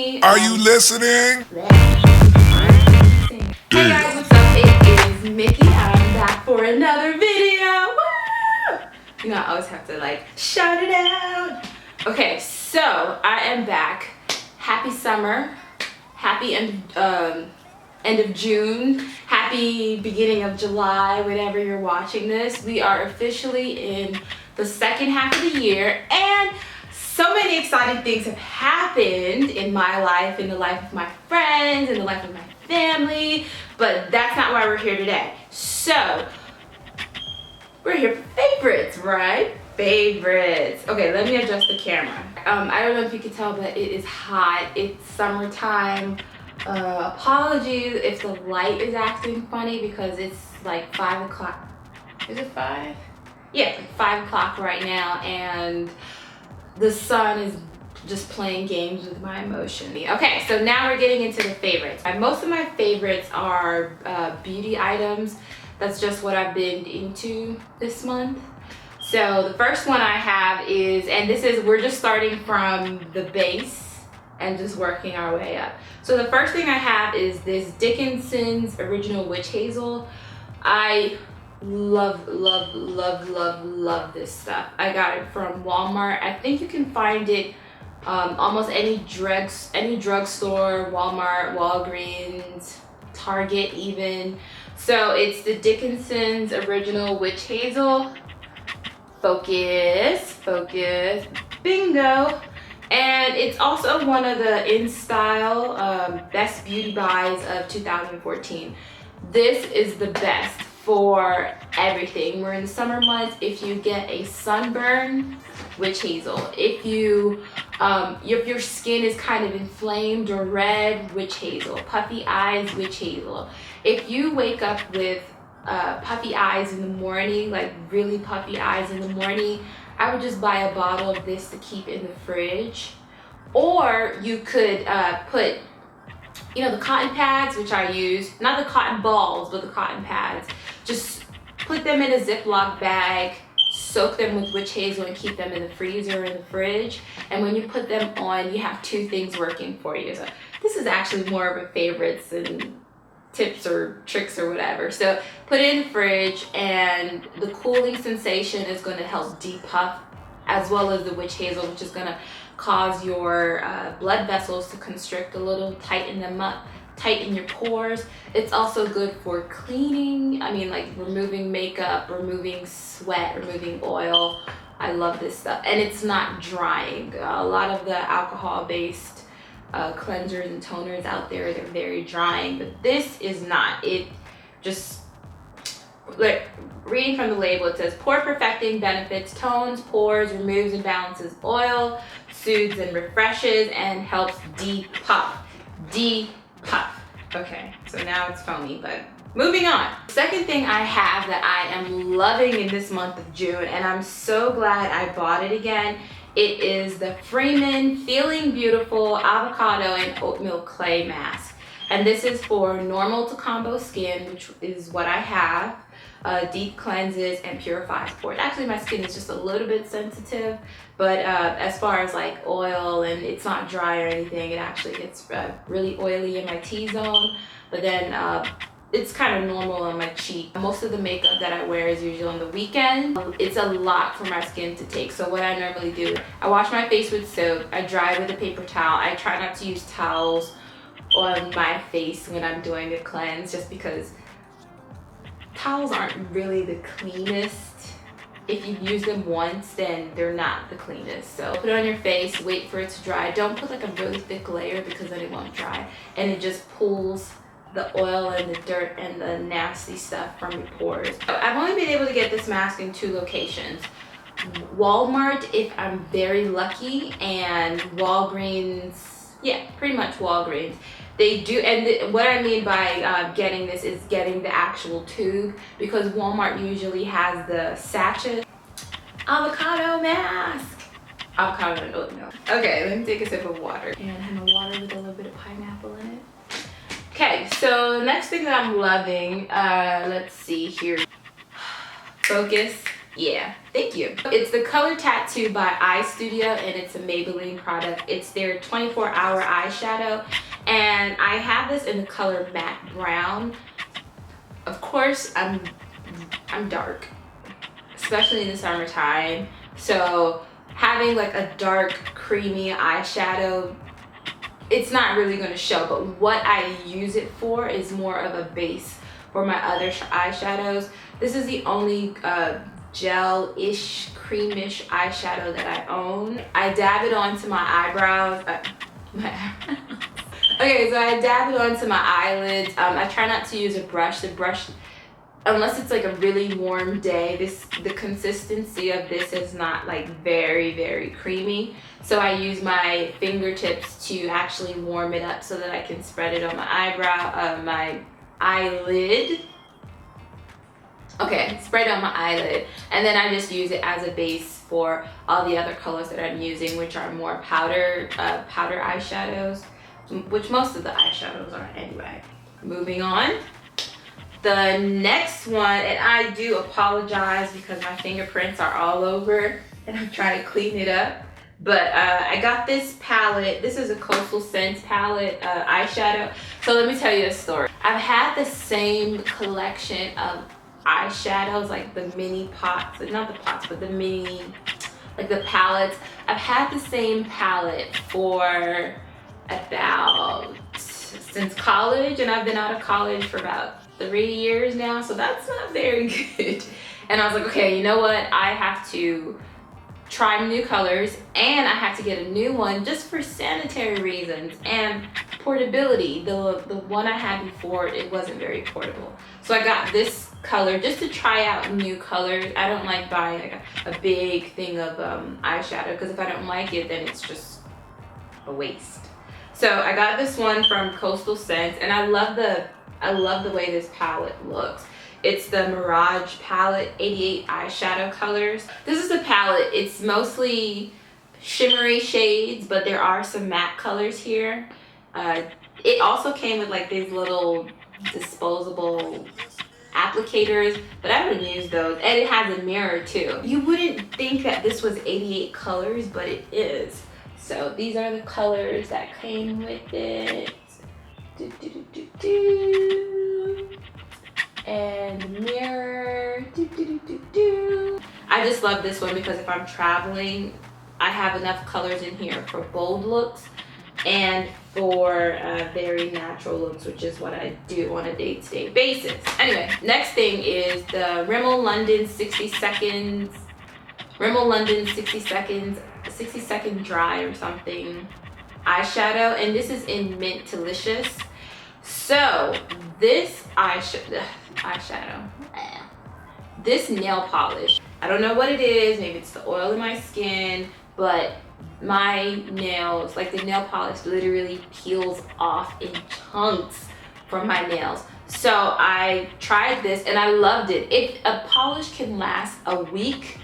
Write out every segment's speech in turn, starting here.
Are you listening? Hey guys, what's up? It is Mickey. I'm back for another video. Woo! You know, I always have to like shout it out. Okay, so I am back. Happy summer. Happy end of June. Happy beginning of July, whenever you're watching this. We are officially in the second half of the year, and so many exciting things have happened in my life, in the life of my friends, in the life of my family, but that's not why we're here today. So, we're here for favorites, right? Favorites. Okay, let me adjust the camera. I don't know if you can tell, but it is hot. It's summertime. Apologies if the light is acting funny because it's like 5 o'clock. Is it 5? Yeah, it's like 5 o'clock right now, and the sun is just playing games with my emotion. Okay, so now we're getting into the favorites. Most of my favorites are beauty items. That's just what I've been into this month. So the first one I have is, and this is, we're just starting from the base and just working our way up. So the first thing I have is this Dickinson's Original Witch Hazel. I love this stuff. I got it from Walmart. I think you can find it almost any drugstore, Walmart, Walgreens, Target even. So it's the Dickinson's Original Witch Hazel. Focus, bingo. And it's also one of the in style best beauty buys of 2014. This is the best for everything. We're in the summer months. If you get a sunburn, witch hazel. If your skin is kind of inflamed or red, witch hazel. Puffy eyes, witch hazel. If you wake up with puffy eyes in the morning, like really puffy eyes in the morning, I would just buy a bottle of this to keep in the fridge. Or you could put, you know, the cotton pads, which I use, not the cotton balls, but the cotton pads. Just put them in a Ziploc bag, soak them with witch hazel, and keep them in the freezer or in the fridge. And when you put them on, you have two things working for you. So this is actually more of a favorites and tips or tricks or whatever. So put it in the fridge, and the cooling sensation is going to help depuff, as well as the witch hazel, which is going to cause your blood vessels to constrict a little, tighten them up, tighten your pores. It's also good for cleaning. I mean, like removing makeup, removing sweat, removing oil. I love this stuff, and it's not drying. A lot of the alcohol-based cleansers and toners out there, they're very drying, but this is not. It just, like, reading from the label, it says pore perfecting benefits, tones pores, removes and balances oil, soothes and refreshes, and helps depuff. Okay, so now it's foamy, but moving on. Second thing I have that I am loving in this month of June, and I'm so glad I bought it again. It is the Freeman Feeling Beautiful Avocado and Oatmeal Clay Mask. And this is for normal to combo skin, which is what I have. Deep cleanses and purifies pores. Actually, my skin is just a little bit sensitive, but as far as like oil, and it's not dry or anything, it actually gets really oily in my T-zone, but then it's kind of normal on my cheek. Most of the makeup that I wear is usually on the weekend. It's a lot for my skin to take. So what I normally do, I wash my face with soap, I dry it with a paper towel. I try not to use towels on my face when I'm doing a cleanse, just because towels aren't really the cleanest. If you use them once, then they're not the cleanest. So put it on your face, wait for it to dry. Don't put like a really thick layer because then it won't dry, and it just pulls the oil and the dirt and the nasty stuff from your pores. So I've only been able to get this mask in 2 locations. Walmart, if I'm very lucky, and Walgreens. Yeah, pretty much Walgreens. They do, and what I mean by getting this is getting the actual tube, because Walmart usually has the sachet. Avocado mask. Avocado and oatmeal. Okay, let me take a sip of water. And have my water with a little bit of pineapple in it. Okay, so the next thing that I'm loving, let's see here. Focus. Yeah, thank you. It's the Color Tattoo by Eye Studio, and it's a Maybelline product. It's their 24-hour eyeshadow, and I have this in the color matte brown. Of course, I'm dark, especially in the summertime. So having like a dark, creamy eyeshadow, it's not really going to show. But what I use it for is more of a base for my other eyeshadows. This is the only gel-ish, creamish eyeshadow that I own. I dab it onto my eyebrows. Okay, so I dab it onto my eyelids. I try not to use a brush. The brush, unless it's like a really warm day, the consistency of this is not like very, very creamy. So I use my fingertips to actually warm it up so that I can spread it on my eyebrow, my eyelid. Okay, spread it on my eyelid, and then I just use it as a base for all the other colors that I'm using, which are more powder eyeshadows, which most of the eyeshadows are anyway. Moving on. The next one, and I do apologize because my fingerprints are all over and I'm trying to clean it up. But I got this palette. This is a Coastal Scents palette eyeshadow. So let me tell you a story. I've had the same collection of eyeshadows, like the mini pots, not the pots, but the mini, like the palettes. I've had the same palette for about since college, and I've been out of college for about 3 years now, so that's not very good. And I was like, okay, you know what? I have to try new colors, and I have to get a new one just for sanitary reasons and portability. The one I had before, it wasn't very portable. So I got this color just to try out new colors. I don't like buying like a big thing of eyeshadow, because if I don't like it, then it's just a waste. So I got this one from Coastal Scents, and I love the way this palette looks. It's the Mirage palette, 88 eyeshadow colors. This is a palette. It's mostly shimmery shades, but there are some matte colors here. It also came with like these little disposable applicators, but I don't use those. And it has a mirror too. You wouldn't think that this was 88 colors, but it is. So these are the colors that came with it. And the mirror. I just love this one because if I'm traveling, I have enough colors in here for bold looks and for very natural looks, which is what I do on a day-to-day basis. Anyway, next thing is the Rimmel London 60 seconds dry or something eyeshadow, and this is in Mint Delicious. So this this nail polish, I don't know what it is, maybe it's the oil in my skin, but my nails, like the nail polish literally peels off in chunks from my nails. So I tried this and I loved it. If a polish can last a week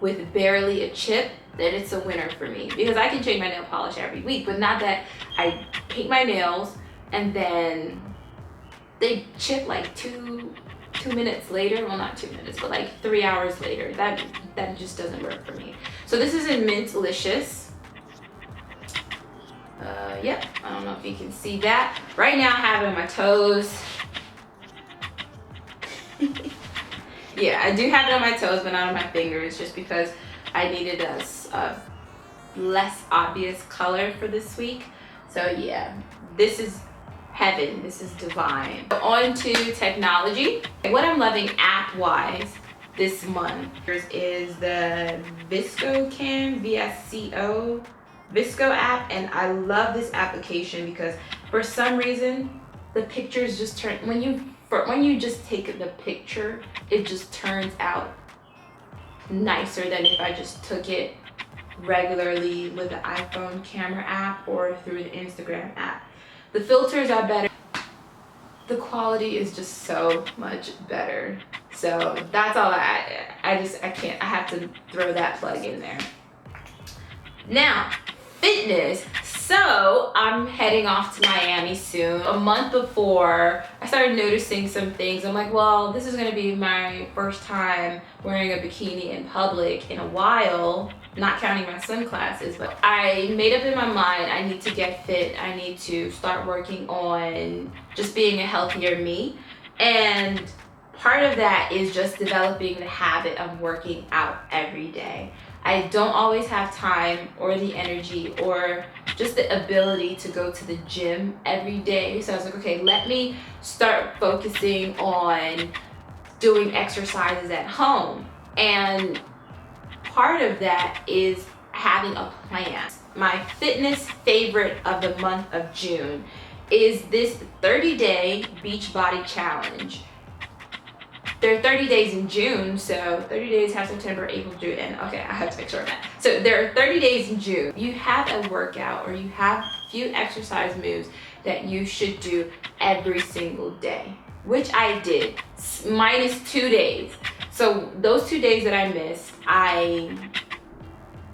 with barely a chip, then it's a winner for me, because I can change my nail polish every week, but not that I paint my nails and then they chip like two minutes later. Well, not 2 minutes, but like 3 hours later. That just doesn't work for me. So this is in Mint Delicious. Yep, I don't know if you can see that. Right now I have it on my toes. Yeah, I do have it on my toes, but not on my fingers, just because I needed a less obvious color for this week. So yeah, this is heaven. This is divine. On to technology. What I'm loving app-wise this month is the VSCOcam, VSCO, VSCO app, and I love this application because for some reason the pictures just turn, when you just take the picture, it just turns out nicer than if I just took it regularly with the iPhone camera app or through the Instagram app. The filters are better. The quality is just so much better. So that's all I have to throw that plug in there. Now, fitness. So I'm heading off to Miami soon. A month before, I started noticing some things. I'm like, well, this is gonna be my first time wearing a bikini in public in a while, not counting my swim classes. But I made up in my mind, I need to get fit. I need to start working on just being a healthier me. And part of that is just developing the habit of working out every day. I don't always have time or the energy or just the ability to go to the gym every day. So I was like, okay, let me start focusing on doing exercises at home. And part of that is having a plan. My fitness favorite of the month of June is this 30-day Beachbody Challenge. There are 30 days in June, so 30 days have September, April, June, and okay, I have to make sure of that. So there are 30 days in June. You have a workout or you have a few exercise moves that you should do every single day, which I did, minus 2 days. So those 2 days that I missed, I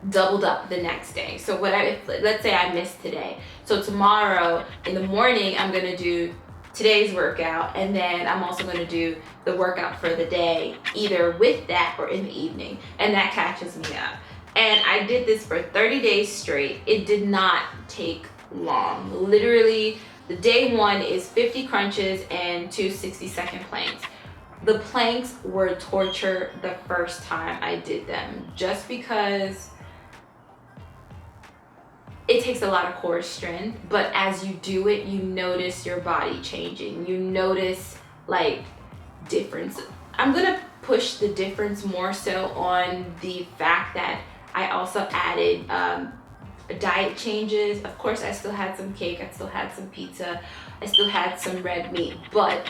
doubled up the next day. So let's say I missed today. So tomorrow in the morning, I'm gonna do today's workout, and then I'm also going to do the workout for the day, either with that or in the evening, and that catches me up. And I did this for 30 days straight. It did not take long. Literally, the day one is 50 crunches and 2 60-second planks. The planks were torture the first time I did them, just because it takes a lot of core strength, but as you do it, you notice your body changing. You notice like difference. I'm gonna push the difference more so on the fact that I also added diet changes. Of course, I still had some cake, I still had some pizza, I still had some red meat, but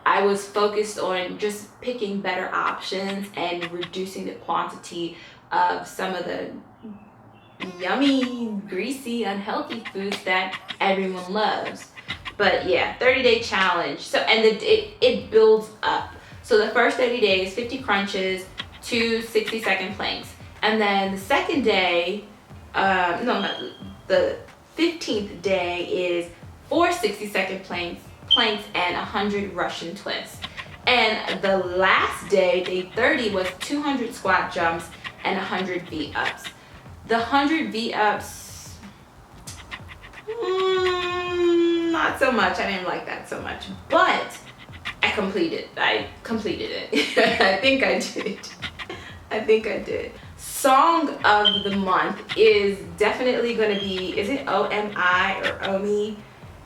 I was focused on just picking better options and reducing the quantity of some of the yummy, greasy, unhealthy foods that everyone loves. But yeah, 30-day challenge. So, and it builds up. So the first 30 days, 50 crunches, 2 60-second planks. And then the second day, the 15th day is 4 60-second planks and 100 Russian twists. And the last day, day 30, was 200 squat jumps and 100 V-ups. The 100 V-ups, not so much. I didn't like that so much, but I completed it. I think I did. Song of the month is definitely gonna be, is it OMI or OMI?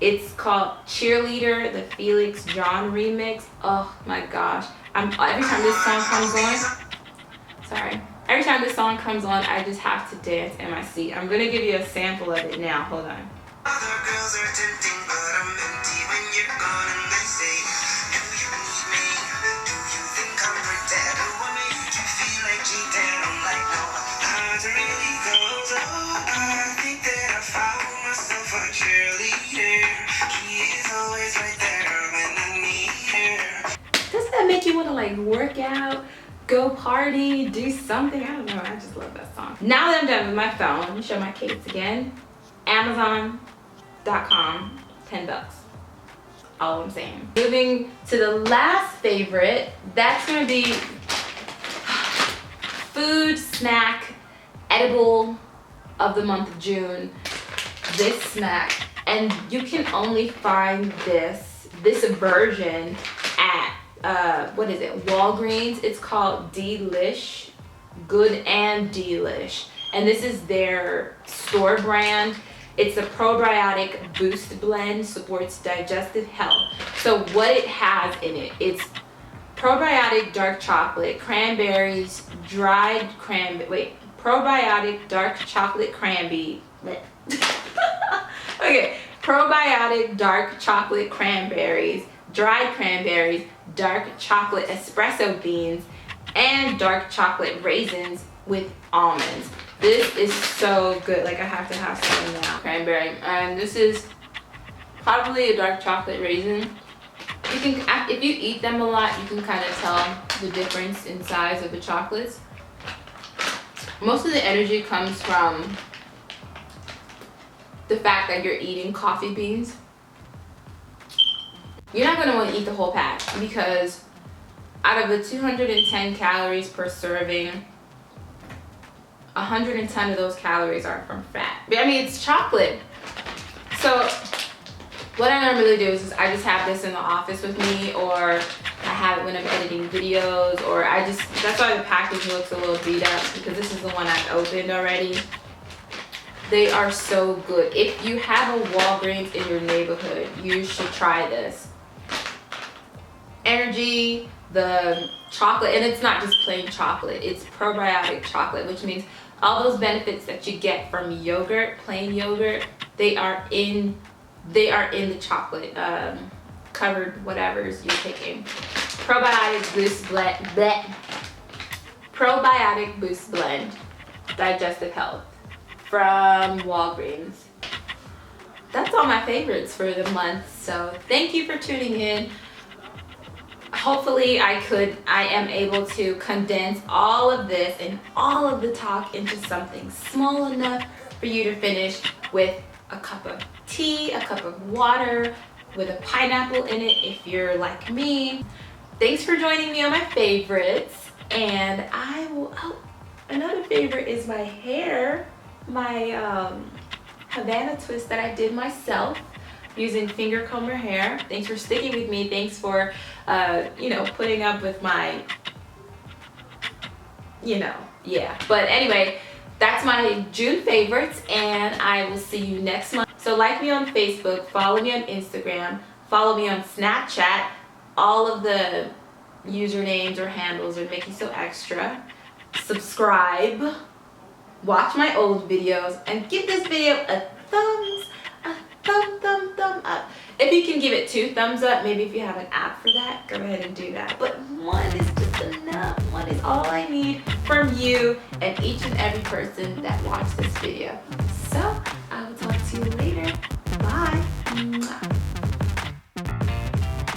It's called Cheerleader, the Felix John remix. Oh my gosh. Every time this song comes on, every time this song comes on, I just have to dance in my seat. I'm gonna give you a sample of it now. Hold on. Other girls are tempting, but I'm empty when you're gone and they say, do you need me? Do you think I'm pretend? Do I make you feel like cheating? I'm like, no, hard to really go. So I think that I found myself a cheerleader. She is always right there when I need her. Doesn't that make you want to like work out? Go party, do something. I don't know, I just love that song. Now that I'm done with my phone, let me show my cakes again. Amazon.com, $10. All I'm saying. Moving to the last favorite, that's gonna be food, snack, edible of the month of June. This snack, and you can only find this version at what is it, Walgreens. It's called Delish, Good and Delish, and this is their store brand. It's a probiotic boost blend, supports digestive health. So what it has in it, it's probiotic dark chocolate, cranberries, probiotic dark chocolate cranberry. Okay, probiotic dark chocolate cranberries, dried cranberries, dark chocolate espresso beans, and dark chocolate raisins with almonds. This is so good. Like, I have to have some now. Cranberry, and this is probably a dark chocolate raisin. You can, if you eat them a lot, you can kind of tell the difference in size of the chocolates. Most of the energy comes from the fact that you're eating coffee beans, you're not gonna want to eat the whole pack, because out of the 210 calories per serving, 110 of those calories are from fat. I mean, it's chocolate. So what I normally do is I just have this in the office with me, or I have it when I'm editing videos, or that's why the package looks a little beat up, because this is the one I've opened already. They are so good. If you have a Walgreens in your neighborhood, you should try this. Energy, the chocolate, and it's not just plain chocolate, it's probiotic chocolate, which means all those benefits that you get from yogurt, plain yogurt, they are in the chocolate covered whatever's you're taking. Probiotic boost blend, digestive health from Walgreens. That's all my favorites for the month. So thank you for tuning in. Hopefully I am able to condense all of this and all of the talk into something small enough for you to finish with a cup of tea, a cup of water, with a pineapple in it if you're like me. Thanks for joining me on my favorites. And I will, another favorite is my hair, my Havana twist that I did myself using finger comber hair. Thanks for sticking with me. Thanks for, putting up with my, yeah. But anyway, that's my June favorites, and I will see you next month. So like me on Facebook, follow me on Instagram, follow me on Snapchat. All of the usernames or handles are MikkiSoXTRA. Subscribe, watch my old videos, and give this video a thumb up. If you can give it 2 thumbs up, maybe if you have an app for that, go ahead and do that. But 1 is just enough. 1 is all I need from you and each and every person that watched this video. So I will talk to you later. Bye.